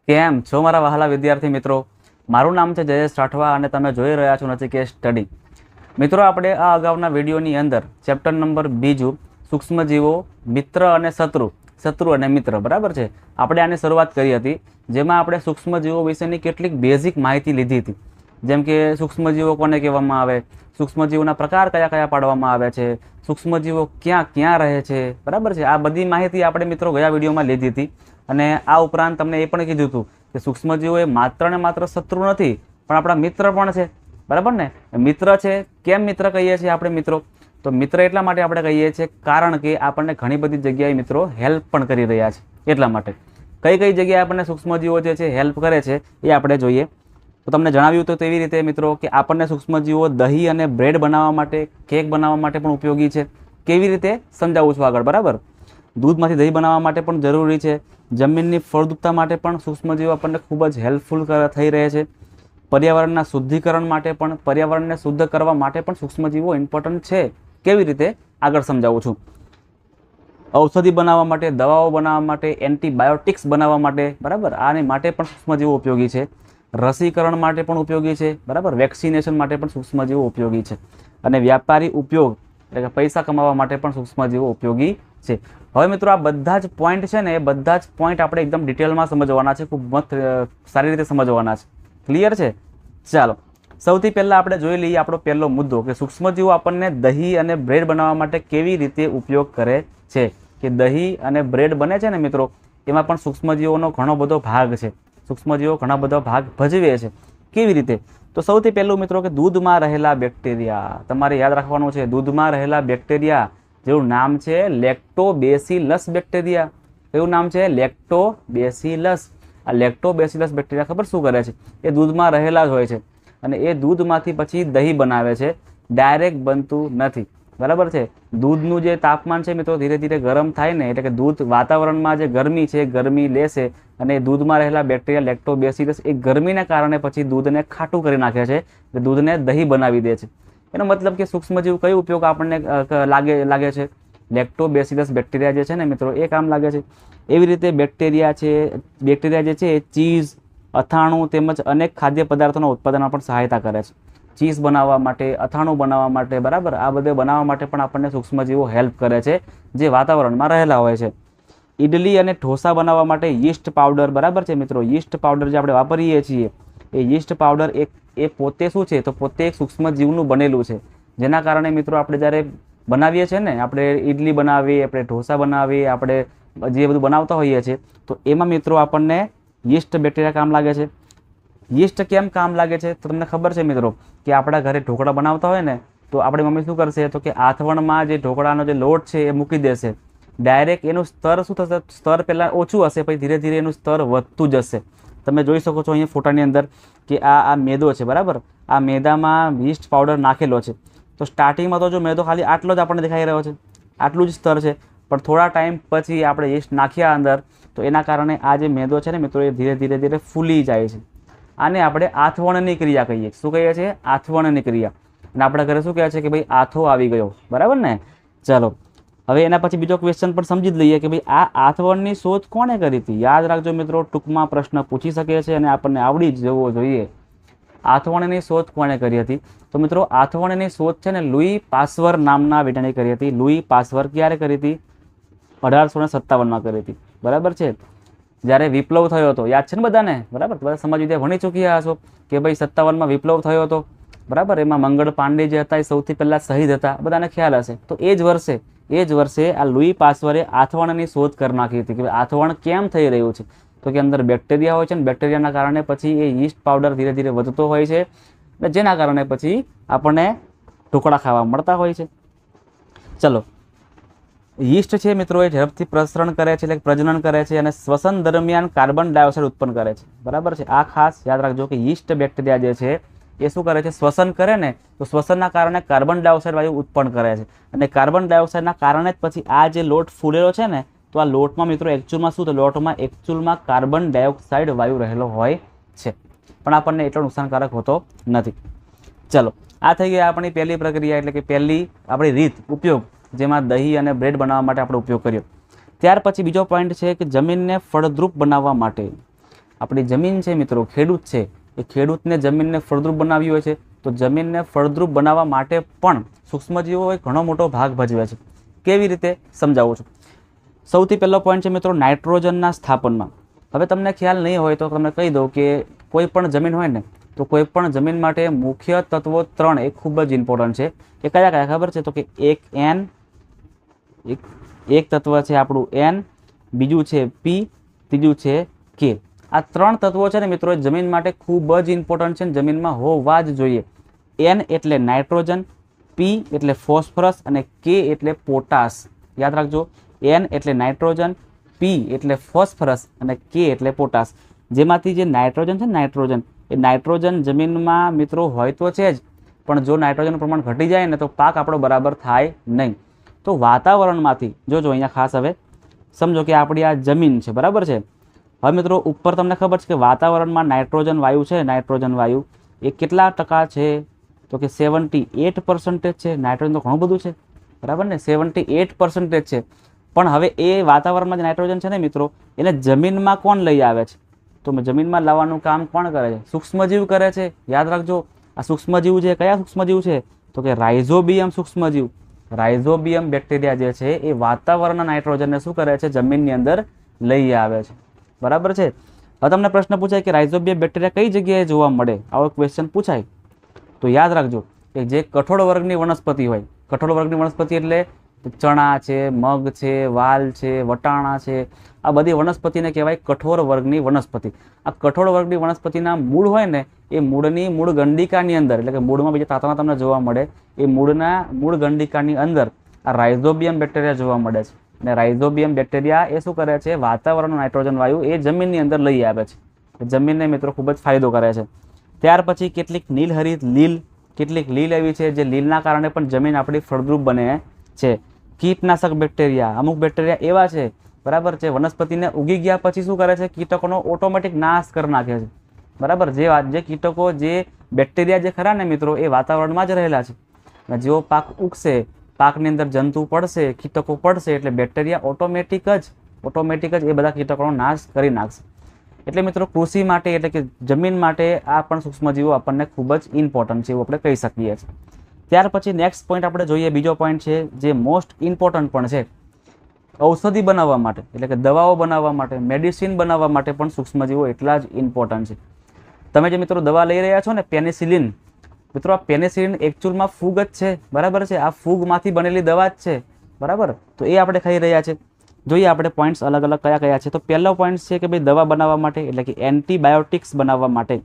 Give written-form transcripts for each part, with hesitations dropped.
કેમ છો મારા વહાલા વિદ્યાર્થી મિત્રો? મારું નામ છે જયેશ રાઠવા અને તમે જોઈ રહ્યા છો નચિકેત સ્ટડી. મિત્રો, આપણે આ અગાઉના વિડીયોની અંદર ચેપ્ટર નંબર 2 સૂક્ષ્મજીવો મિત્ર અને શત્રુ અને મિત્ર, બરાબર છે, આપણે આની શરૂઆત કરી હતી, જેમાં આપણે સૂક્ષ્મજીવો વિશેની કેટલીક બેઝિક માહિતી લીધી હતી. જેમ કે સૂક્ષ્મજીવો કોને કહેવામાં આવે, સૂક્ષ્મજીવોના પ્રકાર કયા કયા પાડવામાં આવે છે, સૂક્ષ્મજીવો ક્યાં ક્યાં રહે છે, બરાબર છે. આ બધી માહિતી આપણે મિત્રો ગયા વિડીયોમાં લીધી હતી. અને આ ઉપરાંત તમને એ પણ કીધું હતું કે સૂક્ષ્મજીવો એ માત્ર ને માત્ર શત્રુ નથી, પણ આપણા મિત્ર પણ છે, બરાબર ને. મિત્ર છે, કેમ મિત્ર કહીએ છીએ આપણે મિત્રો? તો મિત્ર એટલા માટે આપણે કહીએ છીએ કારણ કે આપણને ઘણી બધી જગ્યાએ મિત્રો હેલ્પ પણ કરી રહ્યા છે, એટલા માટે. કઈ કઈ જગ્યાએ આપણને સૂક્ષ્મજીવો જે છે હેલ્પ કરે છે એ આપણે જોઈએ. તો તમને જણાવ્યું હતું તેવી રીતે મિત્રો કે આપણને સૂક્ષ્મજીવો દહીં અને બ્રેડ બનાવવા માટે, કેક બનાવવા માટે પણ ઉપયોગી છે. કેવી રીતે સમજાવું છું આગળ, બરાબર. દૂધમાંથી દહીં બનાવવા માટે પણ જરૂરી છે. જમીનની ફળદ્રુપતા માટે પણ સૂક્ષ્મજીવો આપણને ખૂબ જ હેલ્પફુલ થઈ રહે છે. પર્યાવરણના શુદ્ધિકરણ માટે પણ, પર્યાવરણને શુદ્ધ કરવા માટે પણ સૂક્ષ્મજીવો ઇમ્પોર્ટન્ટ છે. કેવી રીતે આગળ સમજાવું છું. ઔષધિ બનાવવા માટે, દવાઓ બનાવવા માટે, એન્ટીબાયોટિક્સ બનાવવા માટે, બરાબર, આની માટે પણ સૂક્ષ્મજીવો ઉપયોગી છે. રસીકરણ માટે પણ ઉપયોગી છે, બરાબર, વેક્સિનેશન માટે પણ સૂક્ષ્મજીવો ઉપયોગી છે. અને વ્યાપારી ઉપયોગ એટલે કે પૈસા કમાવા માટે પણ સૂક્ષ્મજીવો ઉપયોગી છે. હવે મિત્રો, આ બધા જ પોઈન્ટ છે ને, એ બધા જ પોઈન્ટ આપણે એકદમ ડિટેલમાં સમજવાના છે, ખૂબ મસ્ત સારી રીતે સમજવાના છે. ક્લિયર છે? ચાલો, સૌથી પહેલાં આપણે જોઈ લઈએ આપણો પહેલો મુદ્દો કે સૂક્ષ્મજીવો આપણને દહીં અને બ્રેડ બનાવવા માટે કેવી રીતે ઉપયોગ કરે છે. કે દહીં અને બ્રેડ બને છે ને મિત્રો, એમાં પણ સૂક્ષ્મજીવોનો ઘણો બધો ભાગ છે. સૂક્ષ્મજીવો ઘણા બધા ભાગ ભજવે છે. કેવી રીતે? તો સૌથી પહેલું મિત્રો કે દૂધમાં રહેલા બેક્ટેરિયા. તમારે યાદ રાખવાનું છે, દૂધમાં રહેલા બેક્ટેરિયા જેનું નામ છે લેક્ટોબેસિલસ બેક્ટેરિયા. કયું નામ છે? લેક્ટોબેસિલસ. આ લેક્ટોબેસિલસ બેક્ટેરિયા ખબર શું કરે છે? એ દૂધમાં રહેલા જ હોય છે અને એ દૂધમાંથી પછી દહીં બનાવે છે. ડાયરેક્ટ બનતું નથી, બરાબર છે. દૂધનું જે તાપમાન છે મિત્રો ધીરે ધીરે ગરમ થાય ને, એટલે કે દૂધ વાતાવરણમાં જે ગરમી છે, ગરમી લેશે અને દૂધમાં રહેલા બેક્ટેરિયા લેક્ટોબેસિલસ એ ગરમીને કારણે પછી દૂધને ખાટું કરી નાખે છે, દૂધને દહીં બનાવી દે છે. એનો મતલબ કે સૂક્ષ્મજીવ કયો ઉપયોગ આપણને લાગે છે? લેક્ટોબેસિલસ બેક્ટેરિયા જે છે ને મિત્રો, એ કામ લાગે છે. એવી રીતે બેક્ટેરિયા જે છે એ ચીઝ, અથાણું તેમજ અનેક ખાદ્ય પદાર્થોના ઉત્પાદનમાં પણ સહાયતા કરે છે. ચીઝ બનાવવા માટે, અથાણું બનાવવા માટે, બરાબર, આ બધે બનાવવા માટે પણ આપણને સૂક્ષ્મજીવો હેલ્પ કરે છે, જે વાતાવરણમાં રહેલા હોય છે. ઇડલી અને ઢોસા બનાવવા માટે યીસ્ટ પાવડર, બરાબર છે મિત્રો, યીસ્ટ પાવડર જે આપણે વાપરીએ છીએ, એ યીસ્ટ પાવડર એ પોતે શું છે? તો પોતે એક સૂક્ષ્મજીવનું બનેલું છે. જેના કારણે મિત્રો આપણે જ્યારે બનાવીએ છીએ ને, આપણે ઇડલી બનાવીએ, આપણે ઢોસા બનાવીએ, આપણે જે બધું બનાવતા હોઈએ છીએ, તો એમાં મિત્રો આપણને યીસ્ટ બેક્ટેરિયા કામ લાગે છે. યીસ્ટ કેમ કામ લાગે છે? તો તમને ખબર છે મિત્રો કે આપણા ઘરે ઢોકળા બનાવતા હોય ને, તો આપણી મમ્મી શું કરશે? તો કે આથવણમાં જે ઢોકળાનો જે લોટ છે એ મૂકી દેશે. ડાયરેક્ટ એનું સ્તર શું થશે? સ્તર પહેલાં ઓછું હશે, પછી ધીરે ધીરે એનું સ્તર વધતું જશે. તમે જોઈ શકો છો અહીંયા ફોટાની અંદર કે આ મેદો છે, બરાબર. આ મેદામાં યીસ્ટ પાવડર નાખેલો છે. તો સ્ટાર્ટિંગમાં તો જો મેદો ખાલી આટલો જ આપણને દેખાઈ રહ્યો છે, આટલું જ સ્તર છે. પણ થોડા ટાઈમ પછી આપણે યીસ્ટ નાખ્યા અંદર, તો એના કારણે આ જે મેદો છે ને મિત્રો, એ ધીરે ધીરે ફૂલી જાય છે. આને આપણે આથવણની ક્રિયા કહીએ. શું કહીએ છીએ? આથવણની ક્રિયા. અને આપણા ઘરે શું કહે છે કે ભાઈ આથો આવી ગયો, બરાબર ને. ચાલો, હવે એના પછી બીજો ક્વેશ્ચન પણ સમજી જ લઈએ કે ભાઈ આ આથવણની શોધ કોણે કરી હતી? યાદ રાખજો મિત્રો, ટૂંકમાં પ્રશ્ન પૂછી શકે છે અને આપણને આવડી જ જવો જોઈએ. આથવણની શોધ કોણે કરી હતી? તો મિત્રો, આથવણની શોધ છે ને લુઈ પાસ્વર નામના વૈજ્ઞાનિકે કરી હતી. લુઈ પાસ્વર ક્યારે કરી હતી? 1857માં કરી હતી, બરાબર છે. જ્યારે વિપ્લવ થયો હતો, યાદ છે ને બધાને, બરાબર? બધા સમાજ વિદ્યા ભણી ચૂક્યા હશો કે ભાઈ 57માં વિપ્લવ થયો હતો, બરાબર. એમાં મંગળ પાંડે જે હતા એ સૌથી પહેલાં શહીદ હતા, બધાને ખ્યાલ હશે. તો એ જ વર્ષે આ લુઈ પાસ્વરે આથવણની શોધ કરી નાખી હતી કે આથવણ કેમ થઈ રહ્યું છે? તો કે અંદર બેક્ટેરિયા હોય છે ને, બેક્ટેરિયાના કારણે પછી એ યીસ્ટ પાવડર ધીરે ધીરે વધતો હોય છે, અને જેના કારણે પછી આપણને ઢોકળા ખાવા મળતા હોય છે. ચલો, યીસ્ટ છે મિત્રો, એ ઝડપથી પ્રસરણ કરે છે, એટલે પ્રજનન કરે છે અને શ્વસન દરમિયાન કાર્બન ડાયોક્સાઇડ ઉત્પન્ન કરે છે, બરાબર છે. આ ખાસ યાદ રાખજો કે યીસ્ટ બેક્ટેરિયા જે છે એ શું કરે છે? શ્વસન કરે ને, તો શ્વસનના કારણે કાર્બન ડાયોક્સાઇડ વાયુ ઉત્પન્ન કરે છે. અને કાર્બન ડાયોક્સાઇડના કારણે જ પછી આ જે લોટ ફૂલેલો છે ને, તો આ લોટમાં મિત્રો એકચ્યુઅલમાં શું? તો લોટમાં એકચ્યુઅલમાં કાર્બન ડાયોક્સાઇડ વાયુ રહેલો હોય છે, પણ આપણને એટલો નુકસાનકારક હોતો નથી. ચલો, આ થઈ ગઈ આપણી પહેલી પ્રક્રિયા, એટલે કે પહેલી આપણી રીત, ઉપયોગ, જેમાં દહીં અને બ્રેડ બનાવવા માટે આપણે ઉપયોગ કર્યો. ત્યાર પછી બીજો પોઈન્ટ છે કે જમીનને ફળદ્રુપ બનાવવા માટે. આપણી જમીન છે મિત્રો, ખેડૂત છે, એ ખેડૂતને જમીનને ફળદ્રુપ બનાવી હોય છે, તો જમીનને ફળદ્રુપ બનાવવા માટે પણ સૂક્ષ્મજીવો ઘણો મોટો ભાગ ભજવે છે. કેવી રીતે સમજાવું છું. સૌથી પહેલો પોઈન્ટ છે મિત્રો નાઇટ્રોજનના સ્થાપનમાં. હવે તમને ખ્યાલ નહીં હોય તો તમને કહી દઉં કે કોઈ પણ જમીન હોય ને તો કોઈ પણ જમીન માટે મુખ્ય તત્વો 3 એ ખૂબ જ ઇમ્પોર્ટન્ટ છે. એ કયા કયા ખબર છે? તો કે એક તત્વ છે આપણું N, બીજું છે P, ત્રીજું છે K. આ 3 તત્વો છે ને મિત્રો જમીન માટે ખૂબ જ ઇમ્પોર્ટન્ટ છે, જમીનમાં હોવા જ જોઈએ. N એટલે નાઇટ્રોજન, P એટલે ફોસ્ફરસ અને K એટલે પોટાશ. યાદ રાખજો, N એટલે નાઇટ્રોજન, P એટલે ફોસ્ફરસ અને K એટલે પોટાશ. જેમાંથી જે નાઇટ્રોજન છે નાઇટ્રોજન, એ નાઇટ્રોજન જમીનમાં મિત્રો હોય તો છે જ, પણ જો નાઇટ્રોજનનું પ્રમાણ ઘટી જાય ને તો પાક આપણો બરાબર થાય નહીં. તો વાતાવરણમાંથી જોજો અહીંયા ખાસ હવે સમજો કે આપણી આ જમીન છે, બરાબર છે. હવે મિત્રો ઉપર તમને ખબર છે કે વાતાવરણમાં નાઇટ્રોજન વાયુ છે, નાઇટ્રોજન વાયુ એ કેટલા ટકા છે? તો કે 78% છે. નાઇટ્રોજન તો ઘણું બધું છે, બરાબર ને, 78% છે. પણ હવે એ વાતાવરણમાં જે નાઇટ્રોજન છે ને મિત્રો, એને જમીનમાં કોણ લઈ આવે છે? તો જમીનમાં લાવવાનું કામ કોણ કરે છે? સૂક્ષ્મજીવ કરે છે. યાદ રાખજો, આ સૂક્ષ્મજીવ છે, કયા સૂક્ષ્મજીવ છે? તો કે રાઇઝોબિયમ સૂક્ષ્મજીવ. રાઇઝોબિયમ બેક્ટેરિયા જે છે એ વાતાવરણના નાઇટ્રોજનને શું કરે છે? જમીનની અંદર લઈ આવે છે, બરાબર છે. હવે તમને પ્રશ્ન પૂછાય કે રાઇઝોબિયમ બેક્ટેરિયા કઈ જગ્યાએ જોવા મળે? આવો ક્વેશ્ચન પૂછાય તો યાદ રાખજો કે જે કઠોળ વર્ગની વનસ્પતિ હોય, કઠોળ વર્ગની વનસ્પતિ એટલે ચણા છે, મગ છે, વાલ છે, વટાણા છે, આ બધી વનસ્પતિને કહેવાય કઠોળ વર્ગની વનસ્પતિ. આ કઠોળ વર્ગની વનસ્પતિના મૂળ હોય ને એ મૂળની મૂળ ગંડિકાની અંદર, એટલે કે મૂળમાં બીજા તાતણા તમને જોવા મળે, એ મૂળ ગંડિકાની અંદર આ રાઇઝોબિયમ બેક્ટેરિયા જોવા મળે છે. અને રાઇઝોબિયમ બેક્ટેરિયા એ શું કરે છે? વાતાવરણનું નાઇટ્રોજન વાયુ એ જમીનની અંદર લઈ આવે છે. જમીનને મિત્રો ખૂબ જ ફાયદો કરે છે. ત્યાર પછી કેટલીક નીલહરિત લીલ, કેટલીક લીલ એવી છે જે લીલના કારણે પણ જમીન આપણી ફળદ્રુપ બને છે. કીટનાશક બેક્ટેરિયા, અમુક બેક્ટેરિયા એવા છે, બરાબર છે, વનસ્પતિને ઉગી ગયા પછી શું કરે છે? કીટકોનો ઓટોમેટિક નાશ કરી નાખે છે, બરાબર. જે કીટકો, જે બેક્ટેરિયા જે ખરા ને મિત્રો એ વાતાવરણમાં જ રહેલા છે. જેવો પાક ઉગશે, પાકની અંદર જંતુ પડશે, કીટકો પડશે, એટલે બેક્ટેરિયા ઓટોમેટિક જ એ બધા કીટકોનો નાશ કરી નાખશે. એટલે મિત્રો કૃષિ માટે, એટલે કે જમીન માટે આ પણ સૂક્ષ્મજીવો આપણને ખૂબ જ ઇમ્પોર્ટન્ટ છે એવું આપણે કહી શકીએ છીએ. ત્યાર પછી નેક્સ્ટ પોઈન્ટ આપણે જોઈએ, બીજો પોઈન્ટ છે જે મોસ્ટ ઇમ્પોર્ટન્ટ પણ છે. ઔષધિ બનાવવા માટે, એટલે કે દવાઓ બનાવવા માટે, મેડિસિન બનાવવા માટે પણ સૂક્ષ્મજીવો એટલા જ ઇમ્પોર્ટન્ટ છે. તમે જે મિત્રો દવા લઈ રહ્યા છો ને પેનિસિલિન, મિત્રો આ પેનિસિલિન એકચ્યુઅલમાં ફૂગ જ છે, બરાબર છે. આ ફૂગમાંથી બનેલી દવા જ છે, બરાબર. તો એ આપણે ખાઈ રહ્યા છે. જોઈએ આપણે પોઈન્ટ્સ અલગ અલગ કયા કયા છે. તો પહેલો પોઈન્ટ છે કે ભાઈ દવા બનાવવા માટે, એટલે કે એન્ટીબાયોટિક્સ બનાવવા માટે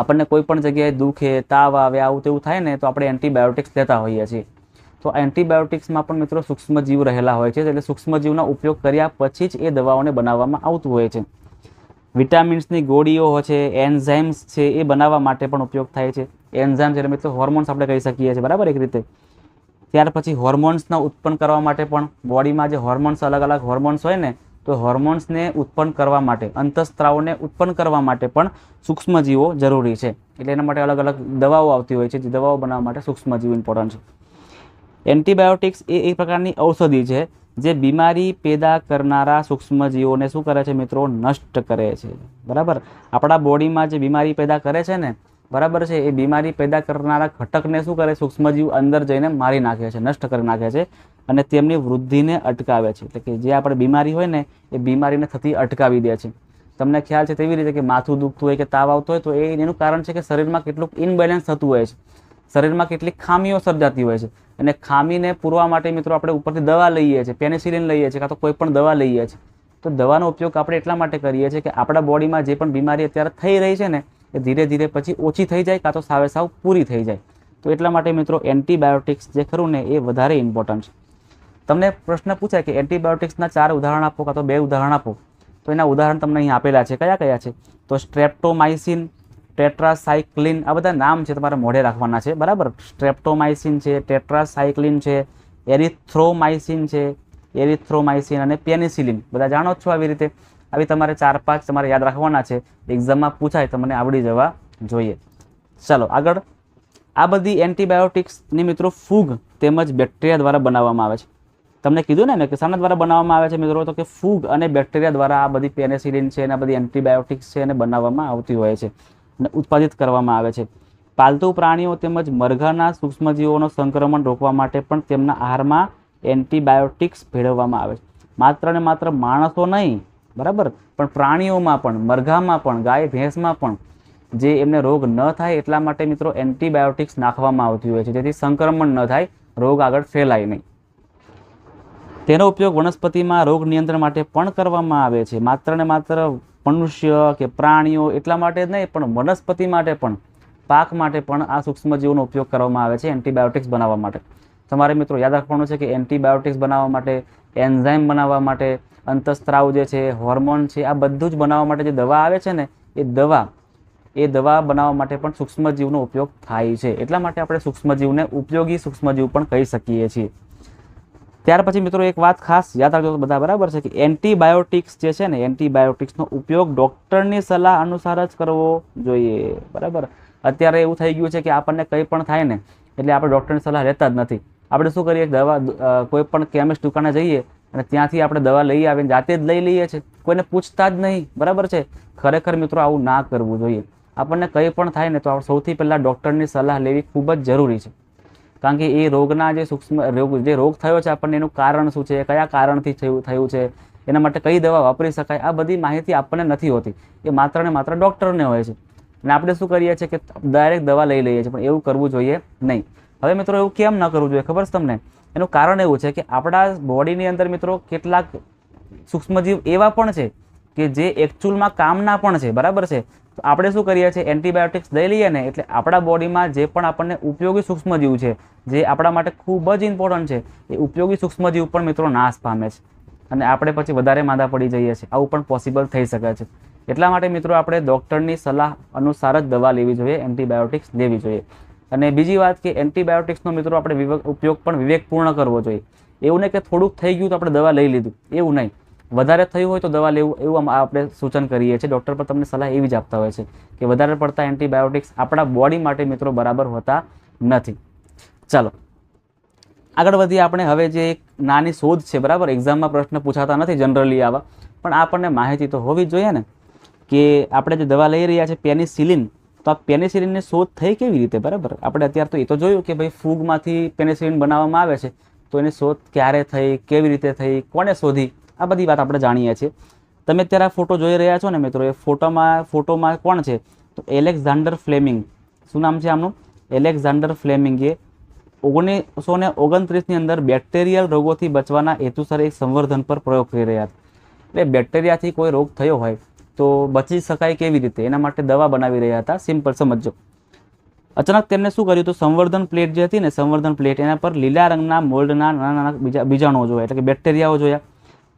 આપણને કોઈ પણ જગ્યાએ દુખે, તાવ આવે, આવું તેવું થાય ને તો આપણે એન્ટીબાયોટિક્સ લેતા હોઈએ છીએ. તો એન્ટીબાયોટિક્સમાં પણ મિત્રો સૂક્ષ્મજીવ રહેલા હોય છે, એટલે સૂક્ષ્મજીવનો ઉપયોગ કર્યા પછી જ એ દવાઓને બનાવવામાં આવતું હોય છે. વિટામિન્સની ગોળીઓ છે, એન્ઝાઇમ્સ છે, એ બનાવવા માટે પણ ઉપયોગ થાય છે. એન્ઝાઇમ્સ એટલે મિત્રો હોર્મોન્સ આપણે કહી શકીએ છીએ, બરાબર, એક રીતે. ત્યાર પછી હોર્મોન્સના ઉત્પન્ન કરવા માટે પણ બોડીમાં જે હોર્મોન્સ, અલગ અલગ હોર્મોન્સ હોય ને, તો હોર્મોન્સને ઉત્પન્ન કરવા માટે, અંતઃસ્ત્રાવોને ઉત્પન્ન કરવા માટે પણ સૂક્ષ્મજીવો જરૂરી છે. એટલે એના માટે અલગ અલગ દવાઓ આવતી હોય છે, જે દવાઓ બનાવવા માટે સૂક્ષ્મજીવ ઇમ્પોર્ટન્ટ છે. એન્ટીબાયોટિક્સ એ એક પ્રકારની ઔષધિ છે જે બીમારી પેદા કરનારા સૂક્ષ્મજીવોને શું કરે છે મિત્રો? નષ્ટ કરે છે, બરાબર. આપણા બોડીમાં જે બીમારી પેદા કરે છે ને, બરાબર છે, એ બીમારી પેદા કરનારા ઘટકને શું કરે? સૂક્ષ્મજીવ અંદર જઈને મારી નાખે છે, નષ્ટ કરી નાખે છે અને તેમની વૃદ્ધિને અટકાવે છે. એટલે કે જે આપણે બીમારી હોય ને એ બીમારીને થતી અટકાવી દે છે. તમને ખ્યાલ છે તેવી રીતે કે માથું દુખતું હોય કે તાવ આવતો હોય તો એનું કારણ છે કે શરીરમાં કેટલુંક ઇનબેલેન્સ થતું હોય છે, શરીરમાં કેટલીક ખામીઓ સર્જાતી હોય છે. અને ખામીને પૂરવા માટે મિત્રો આપણે ઉપરથી દવા લઈએ છીએ, પેનિસિલિન લઈએ છીએ, કાં તો કોઈ પણ દવા લઈએ છીએ. તો દવાનો ઉપયોગ આપણે એટલા માટે કરીએ છીએ કે આપણા બોડીમાં જે પણ બીમારી અત્યારે થઈ રહી છે ને એ ધીરે ધીરે પછી ઓછી થઈ જાય, કાં તો સાવે સાવ પૂરી થઈ જાય. તો એટલા માટે મિત્રો એન્ટીબાયોટિક્સ જે ખરું ને એ વધારે ઇમ્પોર્ટન્ટ છે. તમને પ્રશ્ન પૂછાય કે એન્ટીબાયોટિક્સના 4 ઉદાહરણ આપો કાં તો 2 ઉદાહરણ આપો, તો એના ઉદાહરણ તમને અહીં આપેલા છે. કયા કયા છે? તો સ્ટ્રેપ્ટોમાઇસિન, ટેટ્રાસાઇક્લિન, આ બધા નામ છે તમારે મોઢે રાખવાના છે, બરાબર. સ્ટ્રેપ્ટોમાઇસિન છે, ટેટ્રાસાઇક્લિન છે, એરિથ્રોમાઇસિન અને પેનિસિલિન, બધા જાણો છો. આવી રીતે આવી તમારે 4-5 તમારે યાદ રાખવાના છે, એક્ઝામમાં પૂછાય તમને આવડી જવા જોઈએ. ચાલો આગળ. આ બધી એન્ટીબાયોટિક્સની મિત્રો ફૂગ તેમજ બેક્ટેરિયા દ્વારા બનાવવામાં આવે છે. તમને કીધું ને કે શાના દ્વારા બનાવવામાં આવે છે મિત્રો, તો કે ફૂગ અને બેક્ટેરિયા દ્વારા આ બધી પેનિસિલિન છે અને આ બધી એન્ટીબાયોટિક્સ છે એને બનાવવામાં આવતી હોય છે અને ઉત્પાદિત કરવામાં આવે છે. પાલતુ પ્રાણીઓ તેમજ મરઘાના સૂક્ષ્મજીવોનો સંક્રમણ રોકવા માટે પણ તેમના આહારમાં એન્ટીબાયોટિક્સ ભેળવવામાં આવે છે. માત્ર ને માત્ર માણસો નહીં, બરાબર, પણ પ્રાણીઓમાં પણ, મરઘામાં પણ, ગાય ભેંસમાં પણ જે એમને રોગ ન થાય એટલા માટે મિત્રો એન્ટીબાયોટિક્સ નાખવામાં આવતી હોય છે, જેથી સંક્રમણ ન થાય, રોગ આગળ ફેલાય નહીં. તેનો ઉપયોગ વનસ્પતિમાં રોગ નિયંત્રણ માટે પણ કરવામાં આવે છે. માત્ર ને માત્ર મનુષ્ય કે પ્રાણીઓ એટલા માટે જ નહીં, પણ વનસ્પતિ માટે પણ, પાક માટે પણ આ સૂક્ષ્મજીવોનો ઉપયોગ કરવામાં આવે છે એન્ટીબાયોટિક્સ બનાવવા માટે. તમારે મિત્રો યાદ રાખવાનું છે કે એન્ટીબાયોટિક્સ બનાવવા માટે, એન્ઝાઇમ બનાવવા માટે, અંતઃસ્ત્રાવ જે છે, હોર્મોન છે, આ બધું જ બનાવવા માટે જે દવા આવે છે ને, એ દવા બનાવવા માટે પણ સૂક્ષ્મજીવનો ઉપયોગ થાય છે. એટલા માટે આપણે સૂક્ષ્મજીવને ઉપયોગી સૂક્ષ્મજીવ પણ કહી શકીએ છીએ. ત્યાર પછી મિત્રો એક વાત ખાસ યાદ રાખજો બધા, બરાબર છે, કે એન્ટીબાયોટિક્સ જે છે ને, એન્ટીબાયોટિક્સનો ઉપયોગ ડૉક્ટરની સલાહ અનુસાર જ કરવો જોઈએ. બરાબર, અત્યારે એવું થઈ ગયું છે કે આપણને કંઈ પણ થાય ને એટલે આપણે ડૉક્ટરની સલાહ લેતા જ નથી. આપણે શું કરીએ, દવા કોઈ પણ કેમિસ્ટ દુકાને જઈએ અને ત્યાંથી આપણે દવા લઈ આવીને જાતે જ લઈ લઈએ છીએ, કોઈને પૂછતા જ નહીં. બરાબર છે, ખરેખર મિત્રો આવું ના કરવું જોઈએ. આપણને કંઈ પણ થાય ને તો સૌથી પહેલાં ડૉક્ટરની સલાહ લેવી ખૂબ જ જરૂરી છે. કારણ કે એ રોગના જે રોગ થયો છે આપણને એનું કારણ શું છે, કયા કારણથી થયું છે, એના માટે કઈ દવા વાપરી શકાય, આ બધી માહિતી આપણને નથી હોતી. એ માત્ર ને માત્ર ડૉક્ટરને હોય છે. અને આપણે શું કરીએ છીએ કે ડાયરેક્ટ દવા લઈ લઈએ છીએ, પણ એવું કરવું જોઈએ નહીં. હવે મિત્રો એવું કેમ ન કરવું જોઈએ ખબર છે તમને? એનું કારણ એવું છે કે આપણા બોડીની અંદર મિત્રો કેટલાક સૂક્ષ્મજીવ એવા પણ છે કે જે એકચ્યુઅલમાં કામના પણ છે. બરાબર છે, તો આપણે શું કરીએ છીએ, એન્ટીબાયોટિક્સ લઈ લઈએ ને એટલે આપણા બોડીમાં જે પણ આપણને ઉપયોગી સૂક્ષ્મજીવ છે, જે આપણા માટે ખૂબ જ ઇમ્પોર્ટન્ટ છે, એ ઉપયોગી સૂક્ષ્મજીવ પણ મિત્રો નાશ પામે છે અને આપણે પછી વધારે માંદા પડી જઈએ છીએ. આવું પણ પોસિબલ થઈ શકે છે. એટલા માટે મિત્રો આપણે ડૉક્ટરની સલાહ અનુસાર જ દવા લેવી જોઈએ, એન્ટીબાયોટિક્સ લેવી જોઈએ. અને બીજી વાત કે એન્ટીબાયોટિક્સનો મિત્રો આપણે ઉપયોગ પણ વિવેકપૂર્ણ કરવો જોઈએ. એવું નહીં કે થોડુંક થઈ ગયું તો આપણે દવા લઈ લીધું, એવું નહીં. વધારે થયું હોય તો દવા લેવું, એવું આપણે સૂચન કરીએ છીએ. ડૉક્ટર પર તમને સલાહ એવી જ આપતા હોય છે કે વધારે પડતા એન્ટીબાયોટિક્સ આપણા બોડી માટે મિત્રો બરાબર હોતા નથી. ચાલો આગળ વધીએ આપણે. હવે જે એક નાની શોધ છે, બરાબર, એક્ઝામમાં પ્રશ્ન પૂછાતા નથી જનરલી આવા, પણ આપણને માહિતી તો હોવી જ જોઈએ ને, કે આપણે જે દવા લઈ રહ્યા છીએ પેનિસિલિન, તો આ પેનિસિલિનની શોધ થઈ કેવી રીતે? બરાબર, આપણે અત્યારે તો એ તો જોયું કે ભાઈ ફૂગમાંથી પેનિસિલિન બનાવવામાં આવે છે, તો એની શોધ ક્યારે થઈ, કેવી રીતે થઈ, કોને શોધી, આ બધી વાત આપણે જાણીએ છીએ. તમે અત્યારે આ ફોટો જોઈ રહ્યા છો ને મિત્રો, એ ફોટોમાં કોણ છે? તો એલેક્ઝાન્ડર ફ્લેમિંગ. શું નામ છે આમનું? Alexander Fleming. એ 1929ની અંદર બેક્ટેરિયલ રોગોથી બચવાના હેતુસર એક સંવર્ધન પર પ્રયોગ કરી રહ્યા હતા. એટલે બેક્ટેરિયાથી કોઈ રોગ થયો હોય તો બચી શકાય કેવી રીતે, એના માટે દવા બનાવી રહ્યા હતા. સિમ્પલ સમજો. અચાનક તેમને શું કર્યું, તો સંવર્ધન પ્લેટ જે હતી ને, સંવર્ધન પ્લેટ, એના પર લીલા રંગના મોલ્ડના નાના બીજાણુઓ જોયા, એટલે કે બેક્ટેરિયાઓ જોયા.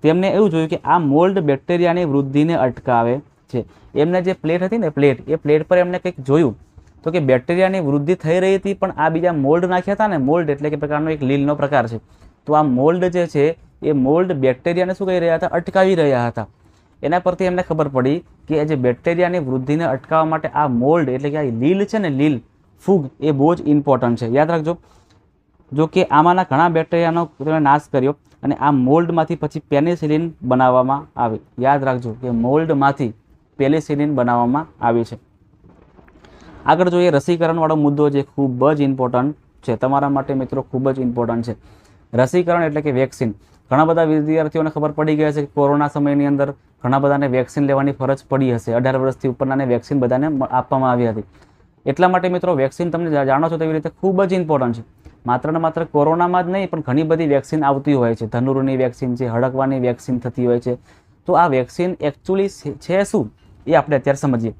તેમને એવું જોયું કે આ મોલ્ડ બેક્ટેરિયાની વૃદ્ધિને અટકાવે છે. એમને જે પ્લેટ હતી ને, એ પ્લેટ પર એમને કંઈક જોયું તો કે બેક્ટેરિયાની વૃદ્ધિ થઈ રહી હતી, પણ આ બીજા મોલ્ડ નાખ્યા હતા ને, મોલ્ડ એટલે કે પ્રકારનો એક લીલનો પ્રકાર છે, તો આ મોલ્ડ જે છે એ મોલ્ડ બેક્ટેરિયાને શું કહી રહ્યા હતા, અટકાવી રહ્યા હતા. એના પરથી એમને ખબર પડી કે જે બેક્ટેરિયાની વૃદ્ધિને અટકાવવા માટે આ મોલ્ડ એટલે કે આ લીલ છે ને, લીલ ફૂગ, એ બહુ જ ઇમ્પોર્ટન્ટ છે. યાદ રાખજો. જો કે આમાંના ઘણા બેક્ટેરિયાનો નાશ કર્યો અને આ મોલ્ડમાંથી પછી પેનિસિલિન બનાવવામાં આવી. યાદ રાખજો કે મોલ્ડમાંથી પેનિસિલિન બનાવવામાં આવી છે. આગળ જોઈએ રસીકરણવાળો મુદ્દો, જે ખૂબ જ ઇમ્પોર્ટન્ટ છે તમારા માટે મિત્રો, ખૂબ જ ઇમ્પોર્ટન્ટ છે. રસીકરણ એટલે કે વેક્સિન. ઘણા બધા વિદ્યાર્થીઓને ખબર પડી ગયા છે કે કોરોના સમયની અંદર ઘણા બધાને વેક્સિન લેવાની ફરજ પડી હશે. 18 વર્ષથી ઉપરનાને વેક્સિન બધાને આપવામાં આવી હતી. એટલા માટે મિત્રો વેક્સિન તમે જાણો છો તેવી રીતે ખૂબ જ ઇમ્પોર્ટન્ટ છે. માત્ર ને માત્ર કોરોનામાં જ નહીં, પણ ઘણી બધી વેક્સિન આવતી હોય છે. ધનુરની વેક્સિન છે, હડકવાની વેક્સિન થતી હોય છે. તો આ વેક્સિન એકચ્યુઅલી છે શું, એ આપણે અત્યારે સમજીએ.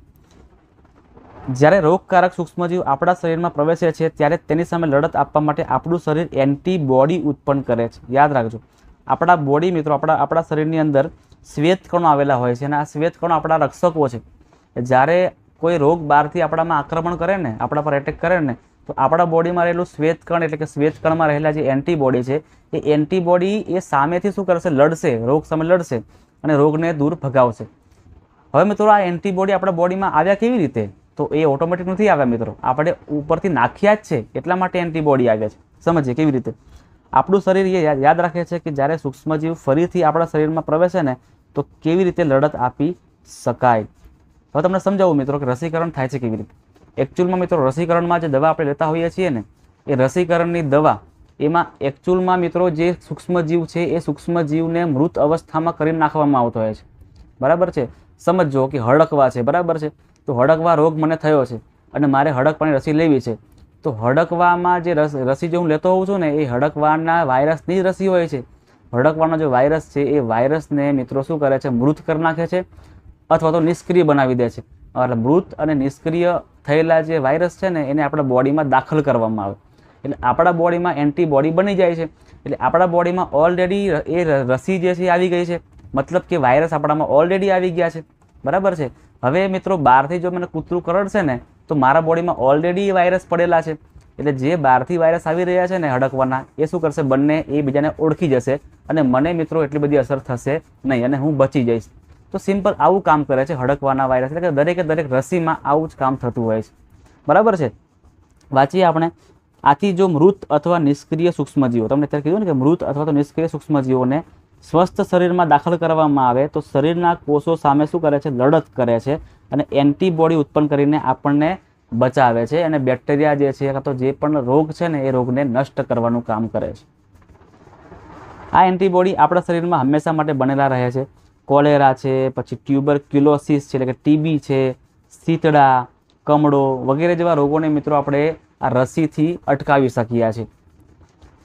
જ્યારે રોગકારક સૂક્ષ્મજીવ આપણા શરીરમાં પ્રવેશે છે ત્યારે તેની સામે લડત આપવા માટે આપણું શરીર એન્ટીબોડી ઉત્પન્ન કરે છે. યાદ રાખજો, આપણા બોડી મિત્રો, આપણા શરીરની અંદર શ્વેતકણો આવેલા હોય છે અને આ શ્વેતકણો આપણા રક્ષકો છે. જ્યારે કોઈ રોગ બહારથી આપણામાં આક્રમણ કરે ને, આપણા પર એટેક કરે ને, તો આપણા બોડીમાં રહેલું શ્વેતકણ એટલે કે શ્વેતકણમાં રહેલા જે એન્ટીબોડી છે, એ એન્ટીબોડી એ સામેથી શું કરશે, લડશે, રોગ સામે લડશે અને રોગને દૂર ભગાવશે. હવે મિત્રો આ એન્ટીબોડી આપણા બોડીમાં આવ્યા કેવી રીતે? તો એ ઓટોમેટિક નથી આવ્યા મિત્રો, આપણે ઉપરથી નાખ્યા જ છે, એટલા માટે એન્ટીબોડી આવ્યા છે. સમજીએ કેવી રીતે. આપણું શરીર એ યાદ રાખે છે કે જ્યારે સૂક્ષ્મજીવ ફરીથી આપણા શરીરમાં પ્રવેશે ને તો કેવી રીતે લડત આપી શકાય. હવે તમને સમજાવું મિત્રો કે રસીકરણ થાય છે કેવી રીતે. એકચ્યુઅલમાં મિત્રો રસીકરણમાં જે દવા આપણે લેતા હોઈએ છીએ ને એ રસીકરણની દવા એમાં એકચ્યુઅલમાં મિત્રો જે સૂક્ષ્મજીવ છે એ સૂક્ષ્મજીવને મૃત અવસ્થામાં કરી નાખવામાં આવતો હોય છે. બરાબર છે. સમજો કે હડકવા છે, બરાબર છે, તો હડકવા રોગ મને થયો છે અને મારે હડકવાની રસી લેવી છે. તો હડકવામાં જે રસી જે હું લેતો હોઉં છું ને એ હડકવાના વાયરસની જ રસી હોય છે. હડકવાનો જે વાયરસ છે એ વાયરસને મિત્રો શું કરે છે, મૃત કરી નાખે છે અથવા તો નિષ્ક્રિય બનાવી દે છે. એટલે મૃત અને નિષ્ક્રિય થયેલા જે વાયરસ છે ને એને આપણા બોડીમાં દાખલ કરવામાં આવે એટલે આપણા બોડીમાં એન્ટીબોડી બની જાય છે. એટલે આપણા બોડીમાં ઓલરેડી એ રસી જે છે આવી ગઈ છે, મતલબ કે વાયરસ આપણામાં ઓલરેડી આવી ગયા છે. બરાબર છે. હવે મિત્રો બહારથી જો મને કૂતરું કરડશે ને તો મારા બોડીમાં ઓલરેડી વાયરસ પડેલા છે. એટલે જે બહારથી વાયરસ આવી રહ્યા છે ને હડકવાના એ શું કરશે, બંને એકબીજાને ઓળખી જશે અને મને મિત્રો એટલી બધી અસર થશે નહીં અને હું બચી જઈશ. તો સિમ્પલ આવું કામ કરે છે હડકવાના વાયરસ. એટલે કે દરેકે દરેક રસીમાં આવું જ કામ થતું હોય છે. બરાબર છે. વાંચીએ આપણે. આથી જો મૃત અથવા નિષ્ક્રિય સૂક્ષ્મજીવો, તમને અત્યારે કીધું ને કે મૃત અથવા તો નિષ્ક્રિય સૂક્ષ્મજીવોને સ્વસ્થ શરીરમાં દાખલ કરવામાં આવે તો શરીરના કોષો સામે શું કરે છે, લડત કરે છે અને એન્ટીબોડી ઉત્પન્ન કરીને આપણને બચાવે છે અને બેક્ટેરિયા જે છે તો જે પણ રોગ છે ને એ રોગને નષ્ટ કરવાનું કામ કરે છે. આ એન્ટીબોડી આપણા શરીરમાં હંમેશા માટે બનેલા રહે છે. કોલેરા છે, પછી ટ્યુબરક્યુલોસિસ છે એટલે કે ટીબી છે, શીતળા, કમળો વગેરે જેવા રોગોને મિત્રો આપણે આ રસીથી અટકાવી શકીએ છીએ.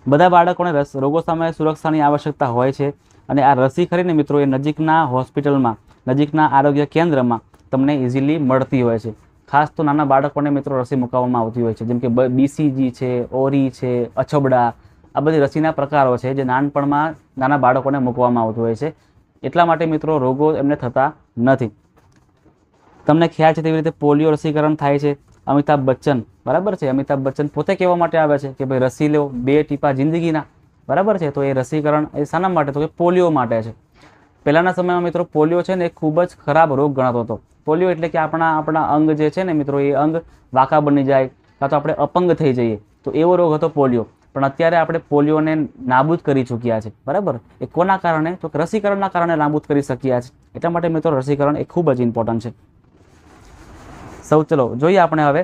બધા બાળકોને રોગો સામે સુરક્ષાની આવશ્યકતા હોય છે અને આ રસી ખરીને મિત્રો એ નજીકના હોસ્પિટલમાં, નજીકના આરોગ્ય કેન્દ્રમાં તમને ઇઝીલી મળતી હોય છે. ખાસ તો નાના બાળકોને મિત્રો રસી મૂકવામાં આવતી હોય છે, જેમ કે BCG છે, ઓરી છે, અછબડા, આ બધી રસીના પ્રકારો છે જે નાનપણમાં નાના બાળકોને મૂકવામાં આવતું હોય છે. એટલા માટે મિત્રો રોગો એમને થતા નથી. તમને ખ્યાલ છે તેવી રીતે પોલિયો રસીકરણ થાય છે. અમિતાભ બચ્ચન, બરાબર છે, અમિતાભ બચ્ચન પોતે કહેવા માટે આવે છે કે ભાઈ રસી લો, 2 ટીપા જિંદગીના. બરાબર છે. તો એ રસીકરણ એ શાના માટે, તો કે પોલિયો માટે છે. પહેલાંના સમયમાં મિત્રો પોલિયો છે ને એ ખૂબ જ ખરાબ રોગ ગણાતો હતો. પોલિયો એટલે કે આપણા અંગ જે છે ને મિત્રો એ અંગ વાંકા બની જાય કાં તો આપણે અપંગ થઈ જઈએ, તો એવો રોગ હતો પોલિયો. પણ અત્યારે આપણે પોલિયોને નાબૂદ કરી ચૂક્યા છે. બરાબર. એ કોના કારણે, તો રસીકરણના કારણે નાબૂદ કરી શક્યા છે. એટલા માટે મિત્રો રસીકરણ એ ખૂબ જ ઇમ્પોર્ટન્ટ છે. ચલો જોઈએ આપણે હવે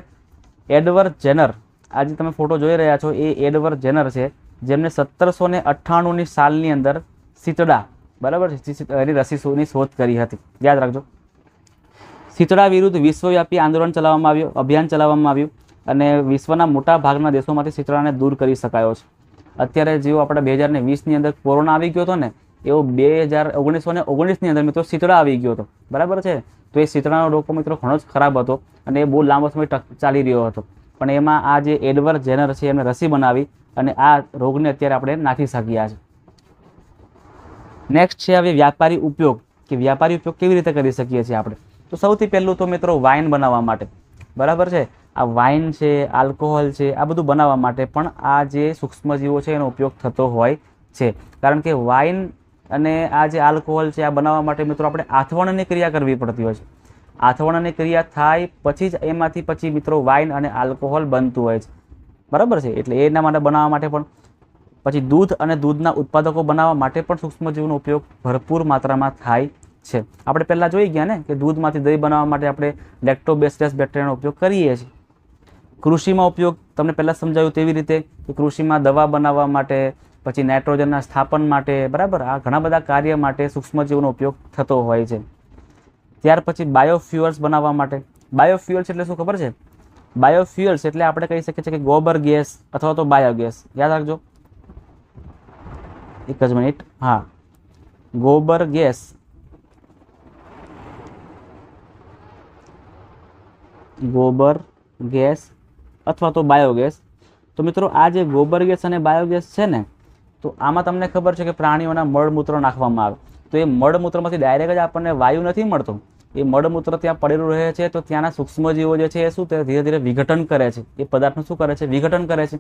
એડવર્ડ જેનર. આજે તમે ફોટો જોઈ રહ્યા છો એ એડવર્ડ જેનર છે, જેમને 1798ની સાલની અંદર શીતળા, બરાબર છે, એની રસીની શોધ કરી હતી. યાદ રાખજો. શીતળા વિરુદ્ધ વિશ્વવ્યાપી આંદોલન ચલાવવામાં આવ્યું, અભિયાન ચલાવવામાં આવ્યું અને વિશ્વના મોટા ભાગના દેશોમાંથી શીતળાને દૂર કરી શકાયો છે. અત્યારે જેવો આપણે 2020ની અંદર કોરોના આવી ગયો હતો ને એવો 1919ની અંદર મિત્રો શીતળા આવી ગયો હતો. બરાબર છે. તો એ શીતળાનો રોગ મિત્રો ઘણો જ ખરાબ હતો અને એ બહુ લાંબો સમય ચાલી રહ્યો હતો. પણ એમાં આ જે એડવર્ડ જેનર છે એમને રસી બનાવી અને આ રોગને અત્યારે આપણે નાખી શક્યા છે. નેક્સ્ટ છે હવે વ્યાપારી ઉપયોગ, કે વ્યાપારી ઉપયોગ કેવી રીતે કરી શકીએ છીએ આપણે. તો સૌથી પહેલું તો મિત્રો વાઇન બનાવવા માટે, બરાબર છે, આ વાઇન છે, આલ્કોહોલ છે, આ બધું બનાવવા માટે પણ આ જે સૂક્ષ્મજીવો છે એનો ઉપયોગ થતો હોય છે. કારણ કે વાઇન અને આ જે આલ્કોહોલ છે આ બનાવવા માટે મિત્રો આપણે આથવણની ક્રિયા કરવી પડતી હોય છે. આથવણની ક્રિયા થાય પછી જ એમાંથી પછી મિત્રો વાઇન અને આલ્કોહોલ બનતું હોય છે. બરાબર છે. એટલે એના માટે બનાવવા માટે પણ, પછી દૂધ અને દૂધના ઉત્પાદકો બનાવવા માટે પણ સૂક્ષ્મજીવનો ઉપયોગ ભરપૂર માત્રામાં થાય છે. આપણે પહેલાં જોઈ ગયા ને કે દૂધમાંથી દહીં બનાવવા માટે આપણે લેક્ટોબેસિલસ બેક્ટેરિયાનો ઉપયોગ કરીએ છીએ. કૃષિમાં ઉપયોગ તમને પહેલાં સમજાવ્યું તેવી રીતે કે કૃષિમાં દવા બનાવવા માટે, પછી નાઇટ્રોજનના સ્થાપન માટે, બરાબર, આ ઘણા બધા કાર્ય માટે સૂક્ષ્મજીવનો ઉપયોગ થતો હોય છે. ત્યાર પછી બાયોફ્યુઅલ્સ બનાવવા માટે. બાયોફ્યુઅલ્સ એટલે શું ખબર છે? બાયોફ્યુઅલ્સ એટલે આપણે કહી શકીએ છીએ કે ગોબર ગેસ અથવા તો બાયોગેસ. યાદ રાખજો, એક જ મિનિટ. હા, ગોબર ગેસ, ગોબર ગેસ અથવા તો બાયોગેસ. તો મિત્રો આ જે ગોબર ગેસ અને બાયોગેસ છે ને, તો આમાં તમને ખબર છે કે પ્રાણીઓના મળમૂત્ર નાખવામાં આવે. તો એ મળમૂત્રમાંથી ડાયરેક્ટ જ આપણને વાયુ નથી મળતો. એ મળમૂત્ર ત્યાં પડેલું રહે છે તો ત્યાંના સૂક્ષ્મજીવો જે છે એ શું, ધીરે ધીરે વિઘટન કરે છે. એ પદાર્થનું શું કરે છે? વિઘટન કરે છે.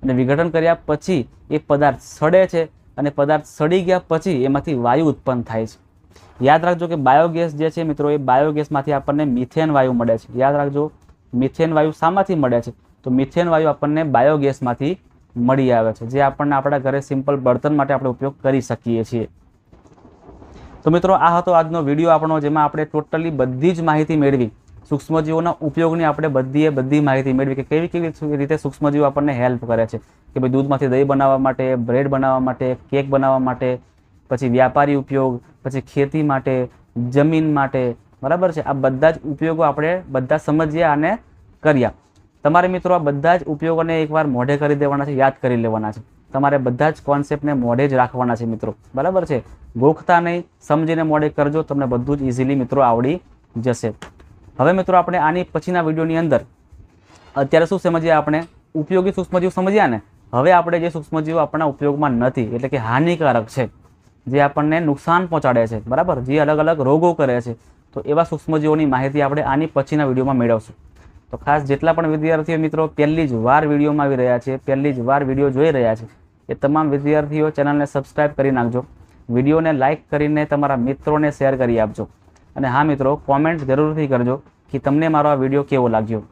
અને વિઘટન કર્યા પછી એ પદાર્થ સડે છે અને પદાર્થ સડી ગયા પછી એમાંથી વાયુ ઉત્પન્ન થાય છે. યાદ રાખજો કે બાયોગેસ જે છે મિત્રો, એ બાયોગેસમાંથી આપણને મિથેન વાયુ મળે છે. યાદ રાખજો, મિથેન વાયુ શામાંથી મળે છે? તો મિથેન વાયુ આપણને બાયોગેસમાંથી મળી આવે છે, જે આપણને આપણા ઘરે સિમ્પલ બર્તન માટે આપણે ઉપયોગ કરી શકીએ છીએ. તો મિત્રો આ હતો આજનો વિડીયો આપણો, જેમાં આપણે ટોટલી બધી જ માહિતી મેળવી, સૂક્ષ્મજીવોના ઉપયોગની આપણે બધી માહિતી મેળવી કે કેવી રીતે સૂક્ષ્મજીવો આપણને હેલ્પ કરે છે. કે ભાઈ દૂધમાંથી દહીં બનાવવા માટે, બ્રેડ બનાવવા માટે, કેક બનાવવા માટે, પછી વ્યાપારી ઉપયોગ, પછી ખેતી માટે, જમીન માટે, બરાબર છે. આ બધા જ ઉપયોગો આપણે બધા સમજ્યા અને કર્યા. તમારે મિત્રો આ બધા જ ઉપયોગોને એકવાર મોઢે કરી દેવાના છે, યાદ કરી લેવાના છે. તમારે બધા જ કોન્સેપ્ટને મોઢે જ રાખવાના છે મિત્રો, બરાબર છે. ગોખતા નહીં, સમજીને મોઢે કરજો, તમને બધું જ ઇઝીલી મિત્રો આવડી જશે. હવે મિત્રો આપણે આની પછીના વિડીયોની અંદર અત્યારે શું સમજ્યા, આપણે ઉપયોગી સૂક્ષ્મજીવ સમજ્યા ને. હવે આપણે જે સૂક્ષ્મજીવો આપણા ઉપયોગમાં નથી, એટલે કે હાનિકારક છે, જે આપણને નુકસાન પહોંચાડે છે, બરાબર, જે અલગ અલગ રોગો કરે છે, તો એવા સૂક્ષ્મજીવોની માહિતી આપણે આની પછીના વિડીયોમાં મેળવશું. તો ખાસ જેટલા પણ વિદ્યાર્થીઓ મિત્રો પહેલી જ વાર વિડીયોમાં આવી રહ્યા છે, પહેલી જ વાર વિડીયો જોઈ રહ્યા છે, એ તમામ વિદ્યાર્થીઓ ચેનલને સબસ્ક્રાઈબ કરી નાખજો, વિડીયોને લાઇક કરીને તમારા મિત્રોને શેર કરી આપજો. અને હા મિત્રો, કોમેન્ટ જરૂરથી કરજો કે તમને મારો આ વિડીયો કેવો લાગ્યો.